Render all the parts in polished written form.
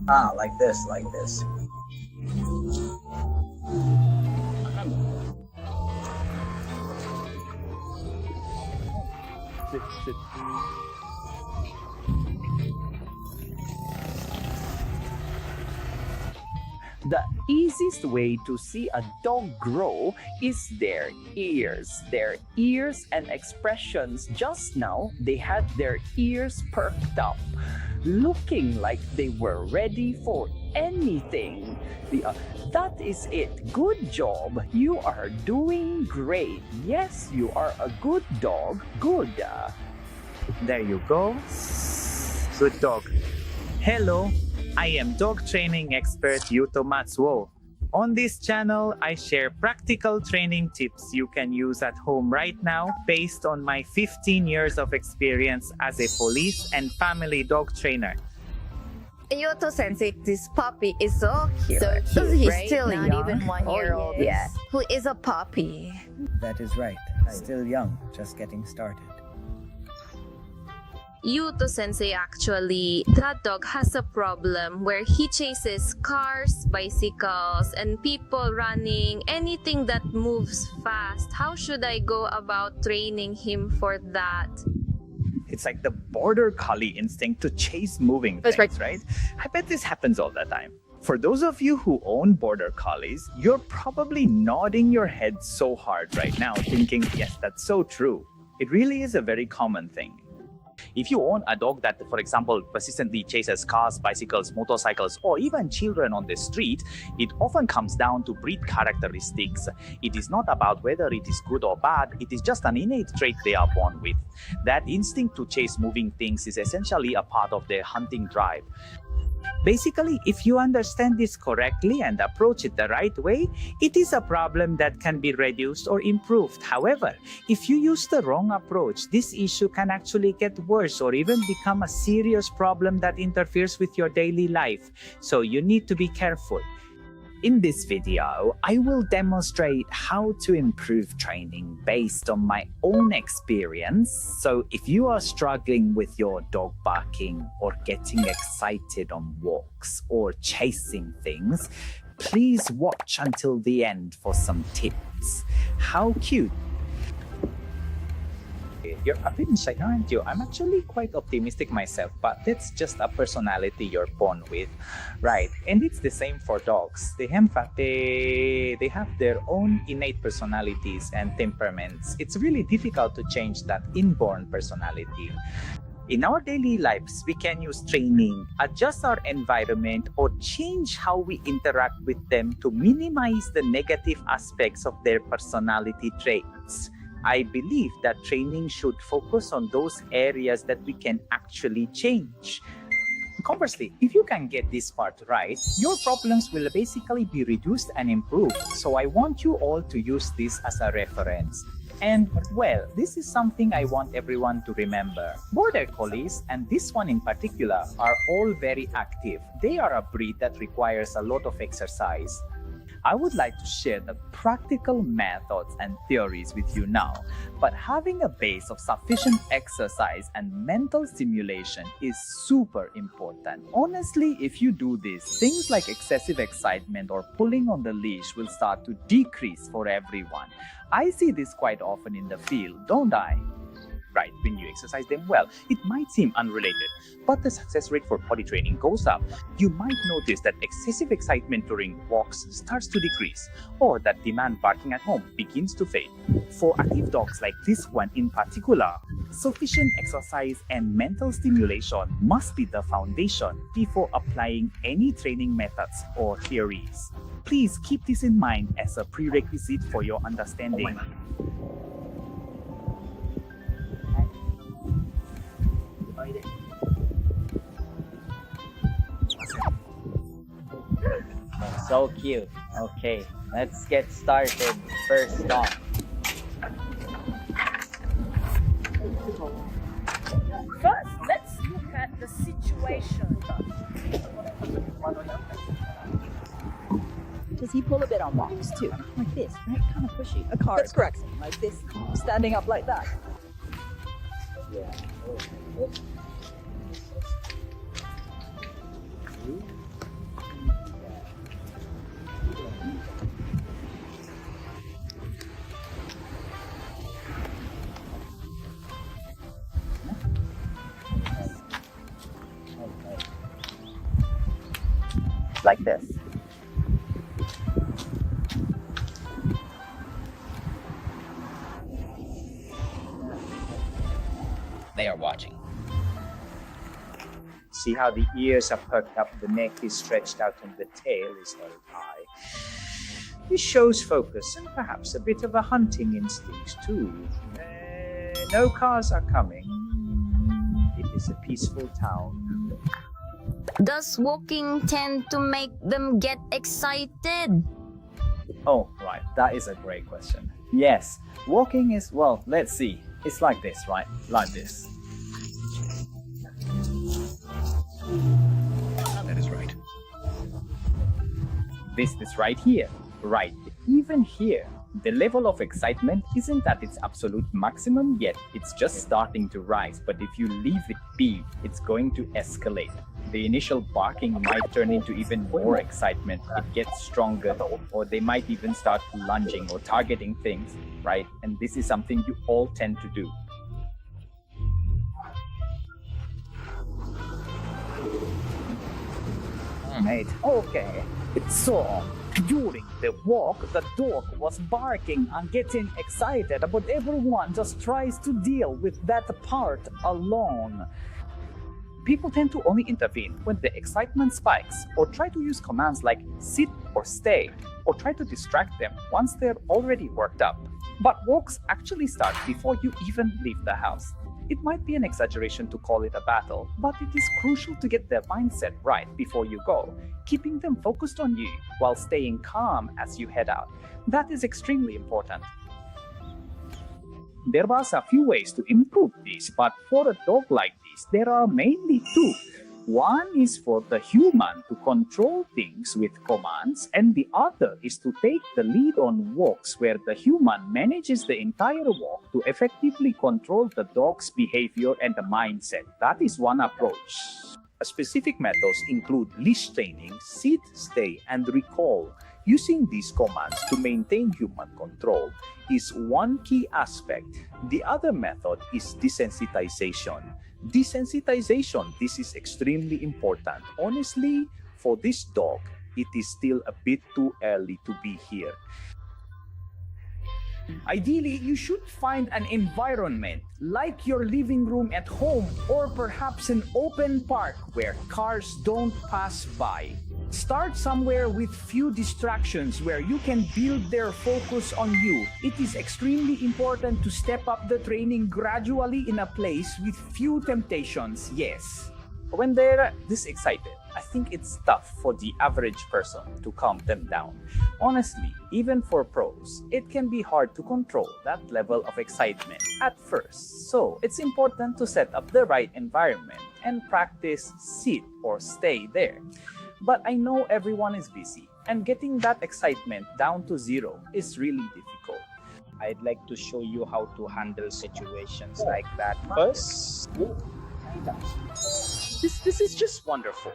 Ah, like this, like this. Sit, sit. The easiest way to see a dog grow is their ears. Their ears and expressions. Just now, they had their ears perked up, looking like they were ready for anything. That is it. Good job. You are doing great. Yes, you are a good dog. Good. There you go. Good dog. Hello, I am dog training expert Yuto Matsuo. On this channel, I share practical training tips you can use at home right now based on my 15 years of experience as a police and family dog trainer. Yuto Sensei, this puppy is so cute. So cute, He's right? still Not young. even 1 year old. Yeah. Who is a puppy? That is right. Still young, just getting started. Yuto Sensei, actually, that dog has a problem where he chases cars, bicycles, and people running, anything that moves fast. How should I go about training him for that? It's like the Border Collie instinct to chase moving That's things, right? I bet this happens all the time. For those of you who own Border Collies, you're probably nodding your head so hard right now, thinking, yes, that's so true. It really is a very common thing. If you own a dog that, for example, persistently chases cars, bicycles, motorcycles, or even children on the street, it often comes down to breed characteristics. It is not about whether it is good or bad, it is just an innate trait they are born with. That instinct to chase moving things is essentially a part of their hunting drive. Basically, if you understand this correctly and approach it the right way, it is a problem that can be reduced or improved. However, if you use the wrong approach, this issue can actually get worse or even become a serious problem that interferes with your daily life. So you need to be careful. In this video, I will demonstrate how to improve training based on my own experience. So if you are struggling with your dog barking or getting excited on walks or chasing things, please watch until the end for some tips. How cute! You're a bit shy, aren't you? I'm actually quite optimistic myself, but that's just a personality you're born with, right? And it's the same for dogs. They have their own innate personalities and temperaments. It's really difficult to change that inborn personality. In our daily lives, we can use training, adjust our environment, or change how we interact with them to minimize the negative aspects of their personality traits. I believe that training should focus on those areas that we can actually change. Conversely, if you can get this part right, your problems will basically be reduced and improved. So I want you all to use this as a reference. And well, this is something I want everyone to remember. Border Collies, and this one in particular, are all very active. They are a breed that requires a lot of exercise. I would like to share the practical methods and theories with you now, but having a base of sufficient exercise and mental stimulation is super important. Honestly, if you do this, things like excessive excitement or pulling on the leash will start to decrease for everyone. I see this quite often in the field, don't I? Right, when you exercise them well, it might seem unrelated, but the success rate for potty training goes up. You might notice that excessive excitement during walks starts to decrease, or that demand barking at home begins to fade. For active dogs like this one in particular, sufficient exercise and mental stimulation must be the foundation before applying any training methods or theories. Please keep this in mind as a prerequisite for your understanding. So cute. Okay, let's get started. First off. First, let's look at the situation. Does he pull a bit on walks too? Like this, right? Kind of pushy. A car. That's correct. Like this, standing up like that. Yeah. like this. They are watching. See how the ears are perked up, the neck is stretched out, and the tail is held high. This shows focus and perhaps a bit of a hunting instinct too. No cars are coming. It is a peaceful town. Does walking tend to make them get excited? Oh, right. That is a great question. Yes. Walking is, well, let's see. It's like this, right? Like this. That is right. This is right here. Right. Even here, the level of excitement isn't at its absolute maximum yet. It's just starting to rise. But if you leave it be, it's going to escalate. The initial barking might turn into even more excitement. It gets stronger, or they might even start lunging or targeting things, right? And this is something you all tend to do. Mate, okay. So, during the walk, the dog was barking and getting excited, but everyone just tries to deal with that part alone. People tend to only intervene when the excitement spikes, or try to use commands like sit or stay, or try to distract them once they're already worked up. But walks actually start before you even leave the house. It might be an exaggeration to call it a battle, but it is crucial to get their mindset right before you go, keeping them focused on you while staying calm as you head out. That is extremely important. There was a few ways to improve this, but for a dog like this, there are mainly two. One is for the human to control things with commands, and the other is to take the lead on walks where the human manages the entire walk to effectively control the dog's behavior and the mindset. That is one approach. Specific methods include leash training, sit, stay, and recall. Using these commands to maintain human control is one key aspect. The other method is desensitization. Desensitization, this is extremely important. Honestly, for this dog, it is still a bit too early to be here. Ideally, you should find an environment like your living room at home, or perhaps an open park where cars don't pass by. Start somewhere with few distractions where you can build their focus on you. It is extremely important to step up the training gradually in a place with few temptations, yes. When they're this excited, I think it's tough for the average person to calm them down. Honestly, even for pros, it can be hard to control that level of excitement at first. So it's important to set up the right environment and practice sit or stay there. But I know everyone is busy, and getting that excitement down to zero is really difficult. I'd like to show you how to handle situations like that first. This is just wonderful.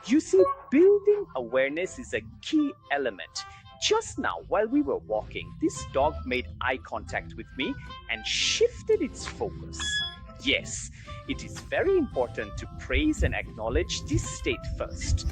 You see, building awareness is a key element. Just now, while we were walking, this dog made eye contact with me and shifted its focus. Yes, it is very important to praise and acknowledge this state first.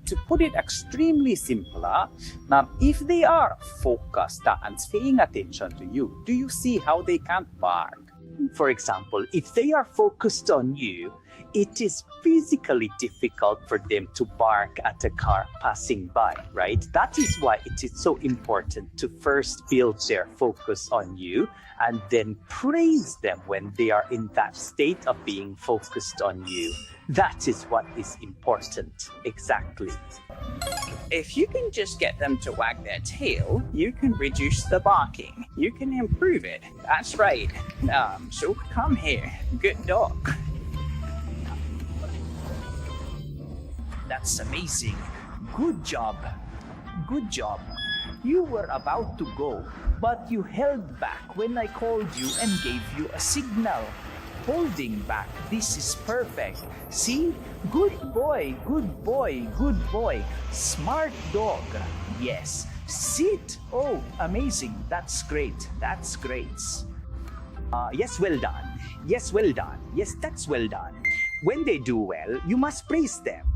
To put it extremely simpler, now if they are focused and paying attention to you, do you see how they can't bark? For example, if they are focused on you, it is physically difficult for them to bark at a car passing by, right? That is why it is so important to first build their focus on you and then praise them when they are in that state of being focused on you. That is what is important, exactly. If you can just get them to wag their tail, you can reduce the barking. You can improve it. That's right. So come here, good dog. That's amazing. Good job. Good job. You were about to go, but you held back when I called you and gave you a signal. Holding back, this is perfect. See? Good boy, good boy, good boy. Smart dog. Yes. Sit. Oh, amazing. That's great. That's great. Yes, well done. Yes, well done. Yes, that's well done. When they do well, you must praise them.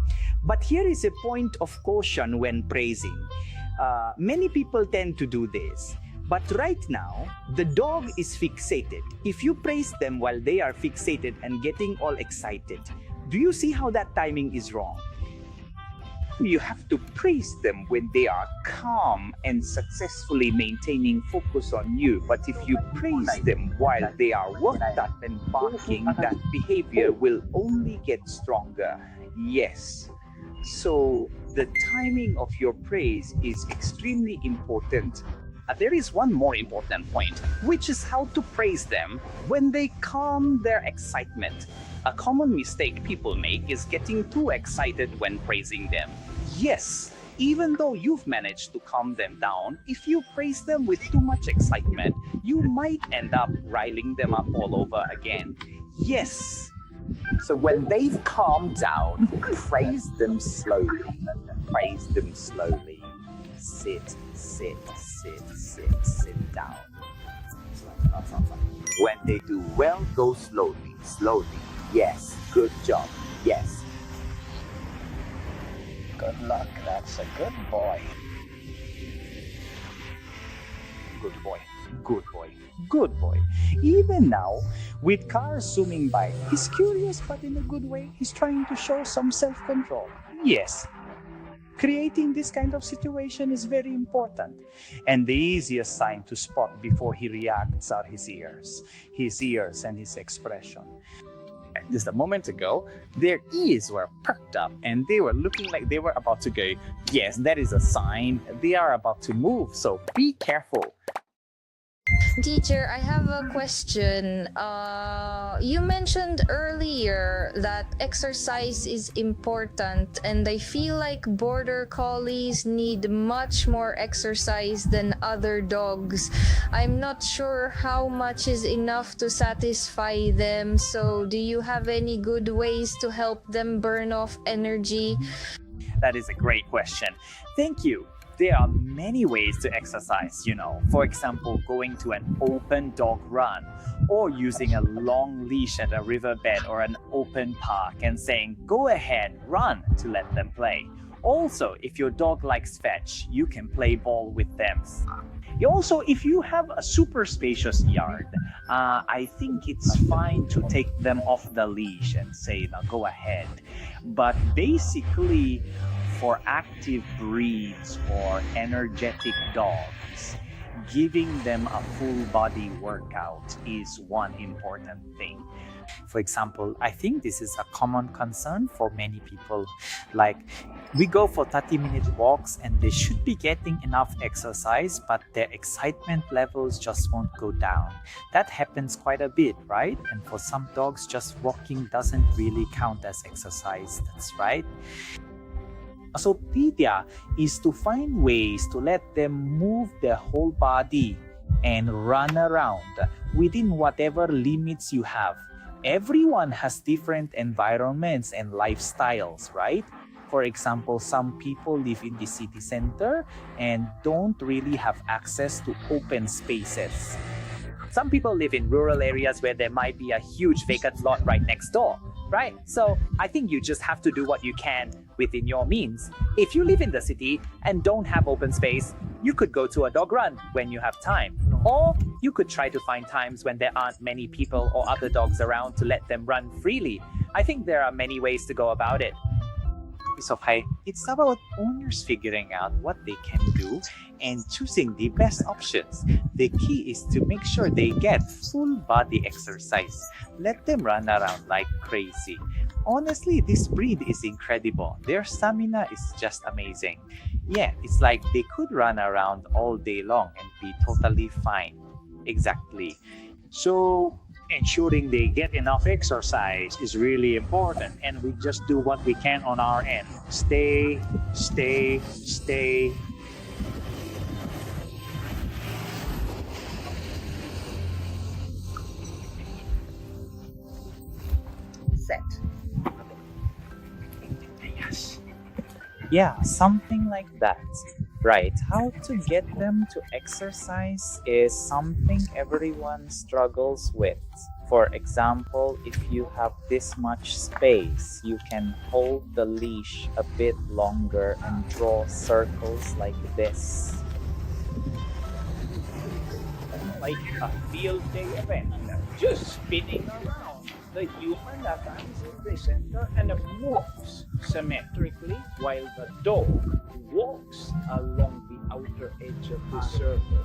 But here is a point of caution when praising. Many people tend to do this. But right now, the dog is fixated. If you praise them while they are fixated and getting all excited, do you see how that timing is wrong? You have to praise them when they are calm and successfully maintaining focus on you. But if you praise them while they are worked up and barking, that behavior will only get stronger. Yes. So the timing of your praise is extremely important. There is one more important point, which is how to praise them when they calm their excitement. A common mistake people make is getting too excited when praising them. Yes, even though you've managed to calm them down, if you praise them with too much excitement, you might end up riling them up all over again. Yes. So when they've calmed down, praise them slowly. Praise them slowly. Sit, sit, sit, sit, sit down. When they do well, go slowly, slowly. Yes, good job. Yes. Good luck, that's a good boy. Good boy, good boy, good boy. Even now, with cars zooming by, he's curious but in a good way. He's trying to show some self-control. Yes. Creating this kind of situation is very important. And the easiest sign to spot before he reacts are his ears and his expression. Just a moment ago, their ears were perked up and they were looking like they were about to go. Yes, that is a sign they are about to move, so be careful. Teacher, I have a question. You mentioned earlier that exercise is important, and I feel like border collies need much more exercise than other dogs. I'm not sure how much is enough to satisfy them, so do you have any good ways to help them burn off energy? That is a great question. Thank you. There are many ways to exercise, For example, going to an open dog run or using a long leash at a riverbed or an open park and saying, go ahead, run to let them play. Also, if your dog likes fetch, you can play ball with them. Also, if you have a super spacious yard, I think it's fine to take them off the leash and say, now go ahead. But basically, for active breeds or energetic dogs, giving them a full body workout is one important thing. For example, I think this is a common concern for many people. Like, we go for 30-minute walks and they should be getting enough exercise, but their excitement levels just won't go down. That happens quite a bit, right? And for some dogs, just walking doesn't really count as exercise. That's right. So the idea is to find ways to let them move their whole body and run around within whatever limits you have. Everyone has different environments and lifestyles, right? For example, some people live in the city center and don't really have access to open spaces. Some people live in rural areas where there might be a huge vacant lot right next door, right? So I think you just have to do what you can within your means. If you live in the city and don't have open space, you could go to a dog run when you have time. Or you could try to find times when there aren't many people or other dogs around to let them run freely. I think there are many ways to go about it. So it's about owners figuring out what they can do and choosing the best options. The key is to make sure they get full body exercise. Let them run around like crazy. Honestly, this breed is incredible. Their stamina is just amazing. Yeah, it's like they could run around all day long and be totally fine. Exactly. So, ensuring they get enough exercise is really important, and we just do what we can on our end. Stay. Set. Yes. Yeah, something like that. Right, how to get them to exercise is something everyone struggles with. For example, if you have this much space, you can hold the leash a bit longer and draw circles like this. Like a field day event, just spinning around. The human attacks in the center and moves symmetrically while the dog walks along the outer edge of the circle.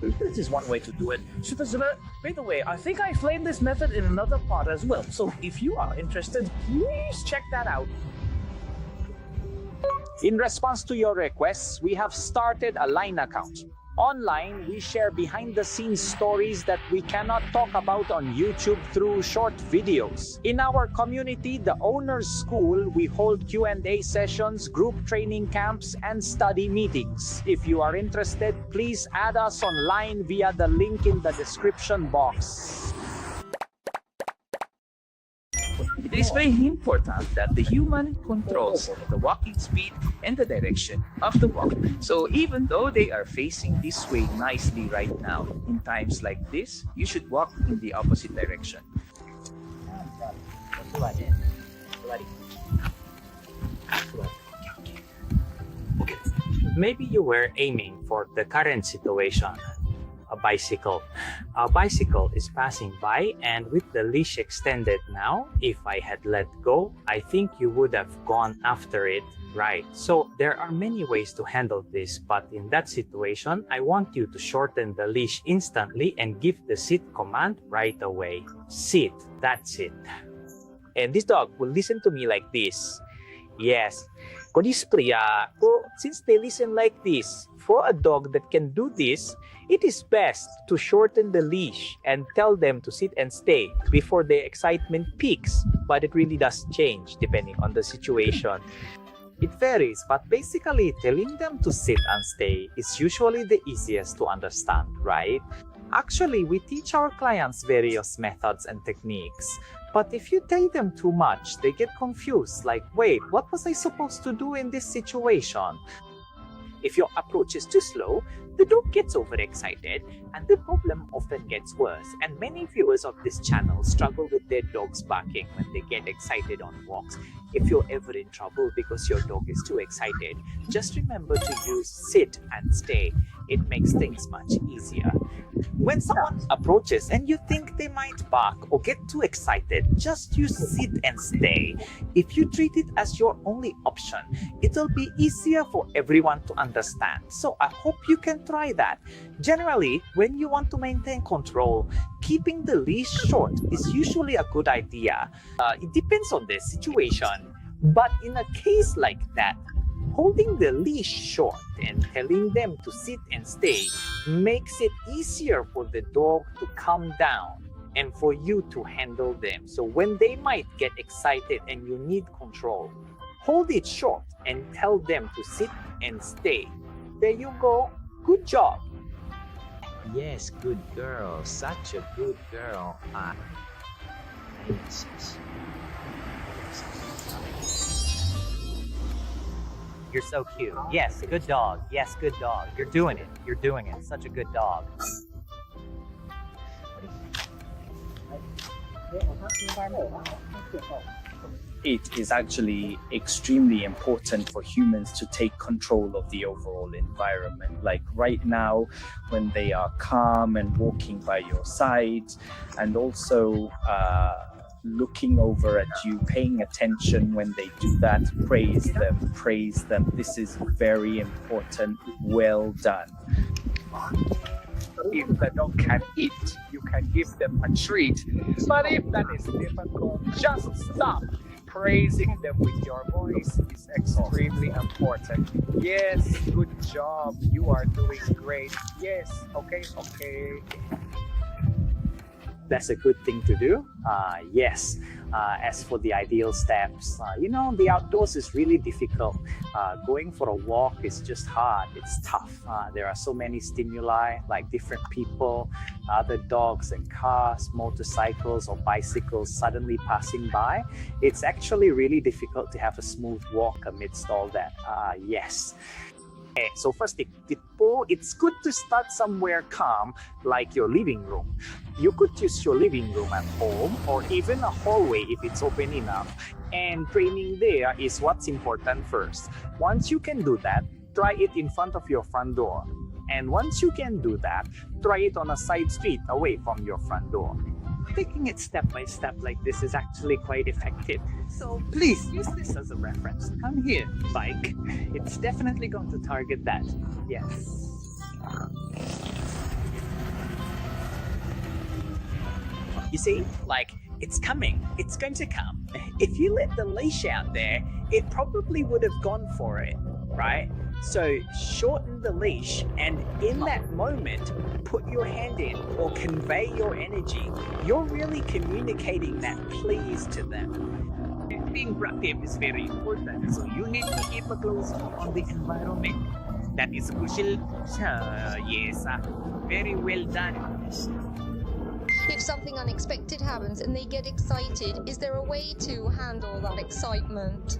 This is one way to do it. By the way, I think I explained this method in another part as well, so if you are interested, please check that out. In response to your requests, we have started a line account. Online, we share behind-the-scenes stories that we cannot talk about on YouTube through short videos. In our community, the Owner's School, we hold Q&A sessions, group training camps, and study meetings. If you are interested, please add us online via the link in the description box. It is very important that the human controls the walking speed and the direction of the walk. So even though they are facing this way nicely right now, in times like this, you should walk in the opposite direction. Maybe you were aiming for the current situation. A bicycle. A bicycle is passing by, and with the leash extended now, if I had let go, I think you would have gone after it, right? So there are many ways to handle this, but in that situation, I want you to shorten the leash instantly and give the sit command right away. Sit, that's it. And this dog will listen to me like this. Yes. Since they listen like this, for a dog that can do this, it is best to shorten the leash and tell them to sit and stay before their excitement peaks. But it really does change depending on the situation. It varies, but basically telling them to sit and stay is usually the easiest to understand, right? Actually, we teach our clients various methods and techniques. But if you tell them too much, they get confused, like, wait, what was I supposed to do in this situation? If your approach is too slow, the dog gets overexcited and the problem often gets worse. And many viewers of this channel struggle with their dogs barking when they get excited on walks. If you're ever in trouble because your dog is too excited, just remember to use sit and stay. It makes things much easier. When someone approaches and you think they might bark or get too excited, just use sit and stay. If you treat it as your only option, it'll be easier for everyone to understand. So I hope you can try that. Generally, when you want to maintain control, keeping the leash short is usually a good idea. It depends on the situation. But in a case like that, holding the leash short and telling them to sit and stay makes it easier for the dog to calm down and for you to handle them. So when they might get excited and you need control, hold it short and tell them to sit and stay. There you go. Good job. Yes, good girl. Such a good girl. You're so cute. Yes, good dog. Yes, good dog. You're doing it. You're doing it. Such a good dog. It is actually extremely important for humans to take control of the overall environment. Like right now, when they are calm and walking by your side, and also looking over at you, paying attention when they do that, praise them, praise them. This is very important. Well done. If the dog can eat, you can give them a treat. But if that is difficult, just stop. Praising them with your voice is extremely important. Yes, good job. You are doing great. Yes, okay. That's a good thing to do. Yes. As for the ideal steps, the outdoors is really difficult. Going for a walk is just hard. It's tough. There are so many stimuli, like different people, other dogs and cars, motorcycles or bicycles suddenly passing by. It's actually really difficult to have a smooth walk amidst all that. Yes. Okay, so first tip, it's good to start somewhere calm, like your living room. You could use your living room at home or even a hallway if it's open enough. And training there is what's important first. Once you can do that, try it in front of your front door. And once you can do that, try it on a side street away from your front door. Taking it step by step like this is actually quite effective. So please use this as a reference. Come here, bike. It's definitely going to target that. Yes. You see, like, it's coming. It's going to come. If you let the leash out there, it probably would have gone for it, right? So shorten the leash, and in that moment, put your hand in or convey your energy. You're really communicating that please to them. Being proactive is very important, so you need to keep a close eye on the environment. That is crucial. Yes, very well done. If something unexpected happens and they get excited, is there a way to handle that excitement?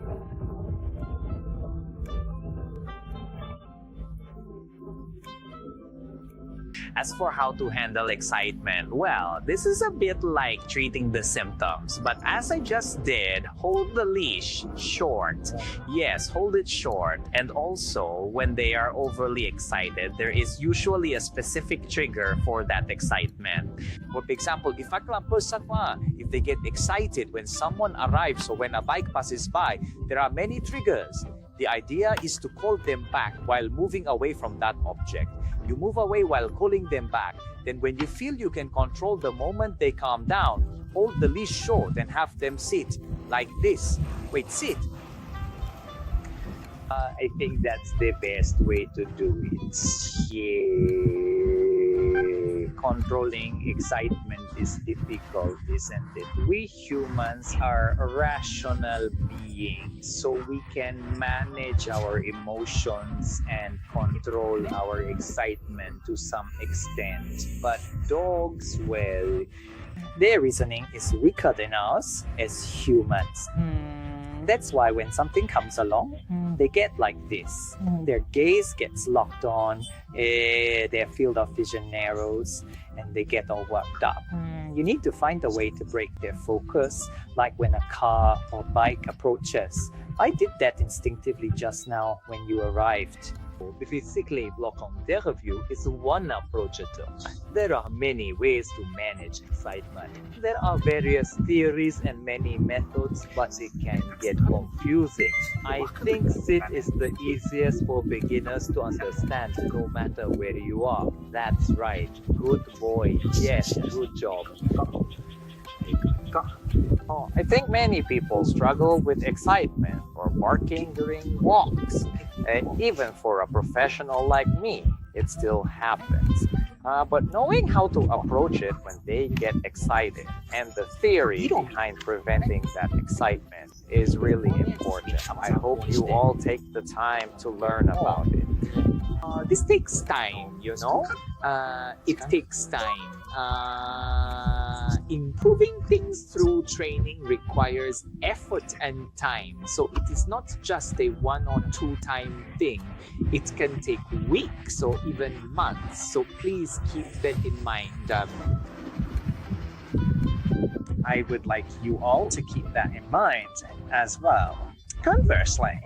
As for how to handle excitement, well, this is a bit like treating the symptoms. But as I just did, hold the leash short. Yes, hold it short. And also, when they are overly excited, there is usually a specific trigger for that excitement. For example, if they get excited when someone arrives or when a bike passes by, there are many triggers. The idea is to call them back while moving away from that object. You move away while calling them back. Then when you feel you can control the moment they calm down, hold the leash short and have them sit like this. Wait, sit. I think that's the best way to do it. Yeah. Controlling excitement is difficult, isn't it? We humans are rational beings, so we can manage our emotions and control our excitement to some extent. But dogs, well, Their reasoning is weaker than us as humans. That's why when something comes along, they get like this. Their gaze gets locked on, their field of vision narrows, and they get all worked up. You need to find a way to break their focus, like when a car or bike approaches. I did that instinctively just now when you arrived. Physically blocking their view is one approach. There are many ways to manage excitement. There are various theories and many methods, but it can get confusing. I think sit is the easiest for beginners to understand, no matter where you are. That's right. Good boy. Yes, good job. I think many people struggle with excitement or barking during walks. Even for a professional like me, it still happens. But knowing how to approach it when they get excited and the theory behind preventing that excitement is really important. I hope you all take the time to learn about it. This takes time, you know? It takes time. Improving things through training requires effort and time. So it is not just a 1 or 2 time thing. It can take weeks or even months. So please keep that in mind. I would like you all to keep that in mind as well. Conversely,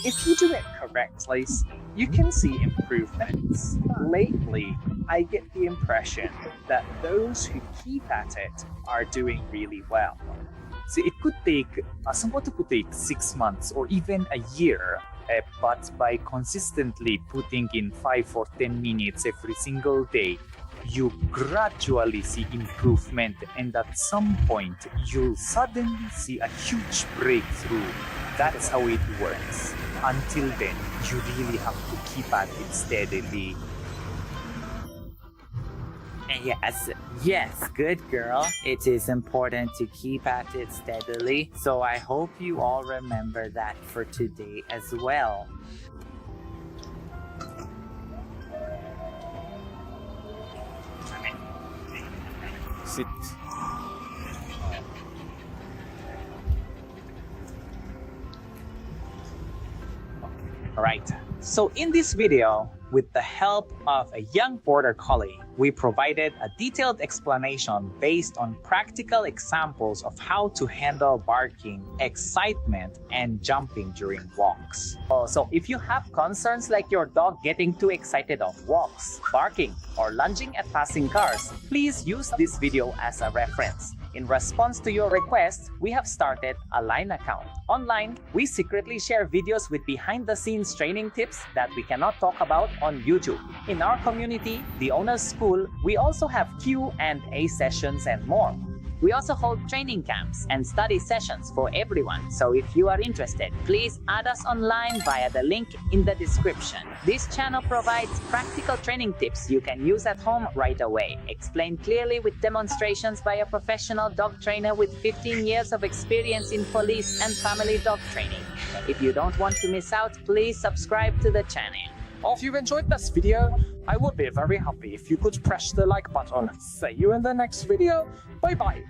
if you do it correctly, you can see improvements. Lately, I get the impression that those who keep at it are doing really well. So it could take, somewhat could take 6 months or even a year, but by consistently putting in 5 or 10 minutes every single day, you gradually see improvement, and at some point, you'll suddenly see a huge breakthrough. That's how it works. Until then, you really have to keep at it steadily. Yes, good girl. It is important to keep at it steadily, so I hope you all remember that for today as well. Sit. Alright, So in this video, with the help of a young Border Collie, we provided a detailed explanation based on practical examples of how to handle barking, excitement, and jumping during walks. So if you have concerns like your dog getting too excited on walks, barking, or lunging at passing cars, please use this video as a reference. In response to your request, we have started a Line account. Online, we secretly share videos with behind-the-scenes training tips that we cannot talk about on YouTube. In our community, the Owner's School, we also have Q&A sessions and more. We also hold training camps and study sessions for everyone. So if you are interested, please add us online via the link in the description. This channel provides practical training tips you can use at home right away, explained clearly with demonstrations by a professional dog trainer with 15 years of experience in police and family dog training. If you don't want to miss out, please subscribe to the channel. If you enjoyed this video, I would be very happy if you could press the like button. See you in the next video. Bye bye.